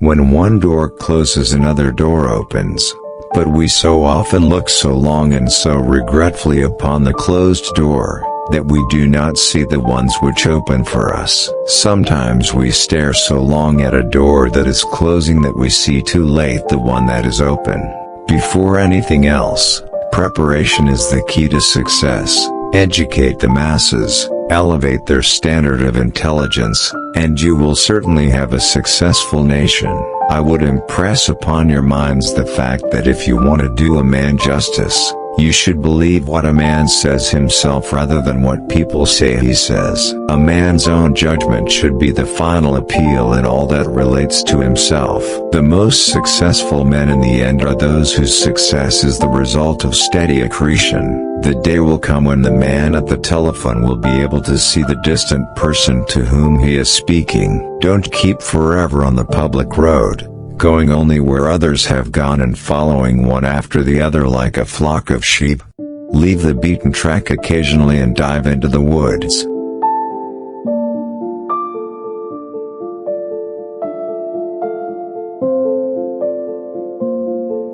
When one door closes, another door opens. But we so often look so long and so regretfully upon the closed door, that we do not see the ones which open for us. Sometimes we stare so long at a door that is closing that we see too late the one that is open. Before anything else, preparation is the key to success. Educate the masses, elevate their standard of intelligence, and you will certainly have a successful nation. I would impress upon your minds the fact that if you want to do a man justice, you should believe what a man says himself rather than what people say he says. A man's own judgment should be the final appeal in all that relates to himself. The most successful men in the end are those whose success is the result of steady accretion. The day will come when the man at the telephone will be able to see the distant person to whom he is speaking. Don't keep forever on the public road, going only where others have gone and following one after the other like a flock of sheep. Leave the beaten track occasionally and dive into the woods.